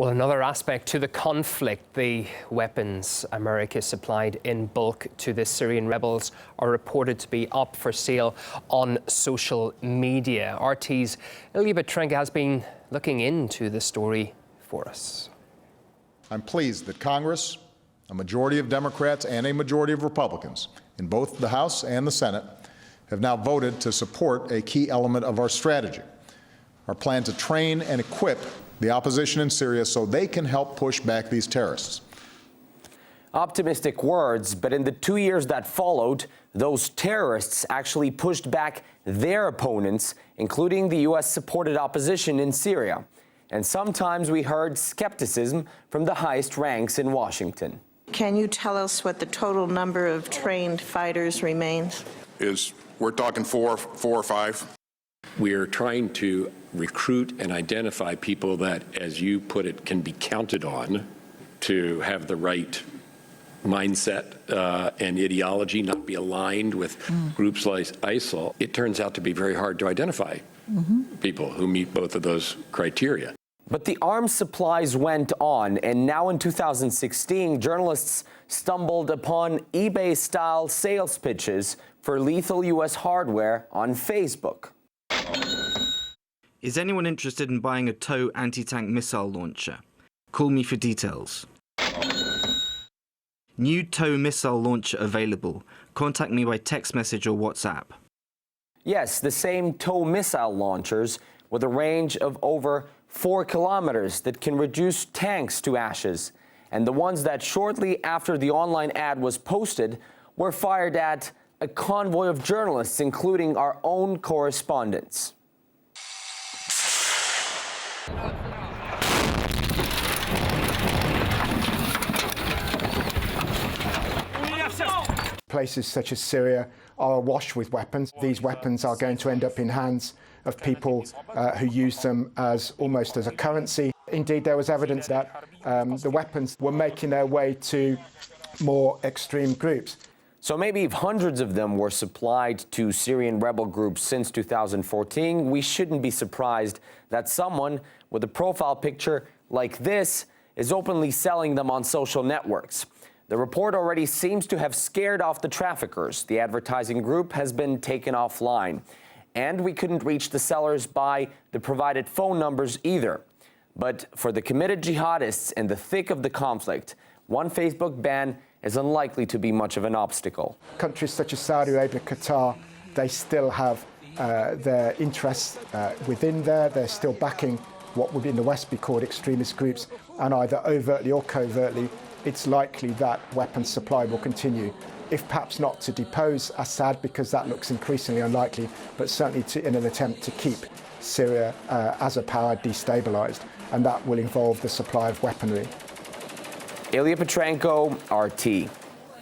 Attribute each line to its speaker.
Speaker 1: Well, another aspect to the conflict, the weapons America supplied in bulk to the Syrian rebels are reported to be up for sale on social media. RT's Ilya Petrenko has been looking into the story for us.
Speaker 2: I'm pleased that Congress, a majority of Democrats and a majority of Republicans in both the House and the Senate, have now voted to support a key element of our strategy, our plan to train and equip the opposition in Syria so they can help push back these terrorists.
Speaker 3: Optimistic words, but in the 2 years that followed, those terrorists actually pushed back their opponents, including the U.S.-supported opposition in Syria. And sometimes we heard skepticism from the highest ranks in Washington.
Speaker 4: Can you tell us what the total number of trained fighters remains?
Speaker 5: We're talking four or five.
Speaker 6: We're trying to recruit and identify people that, as you put it, can be counted on to have the right mindset and ideology, not be aligned with groups like ISIL. It turns out to be very hard to identify people who meet both of those criteria.
Speaker 3: But the arms supplies went on, and now in 2016, journalists stumbled upon eBay-style sales pitches for lethal U.S. hardware on Facebook.
Speaker 7: Is anyone interested in buying a TOW anti-tank missile launcher? Call me for details. New TOW missile launcher available. Contact me by text message or WhatsApp.
Speaker 3: Yes, the same TOW missile launchers with a range of over 4 kilometers that can reduce tanks to ashes. And the ones that shortly after the online ad was posted were fired at a convoy of journalists, including our own correspondents.
Speaker 8: Places such as Syria are awash with weapons. These weapons are going to end up in hands of people who use them as almost as a currency. Indeed, there was evidence that the weapons were making their way to more extreme groups.
Speaker 3: So maybe if hundreds of them were supplied to Syrian rebel groups since 2014, we shouldn't be surprised that someone with a profile picture like this is openly selling them on social networks. The report already seems to have scared off the traffickers. The advertising group has been taken offline. And we couldn't reach the sellers by the provided phone numbers either. But for the committed jihadists in the thick of the conflict, one Facebook ban is unlikely to be much of an obstacle.
Speaker 8: Countries such as Saudi Arabia, Qatar, they still have their interests within there. They're still backing what would in the West be called extremist groups, and either overtly or covertly, it's likely that weapons supply will continue. If perhaps not to depose Assad, because that looks increasingly unlikely, but certainly in an attempt to keep Syria as a power destabilized, and that will involve the supply of weaponry.
Speaker 3: Ilya Petrenko, RT.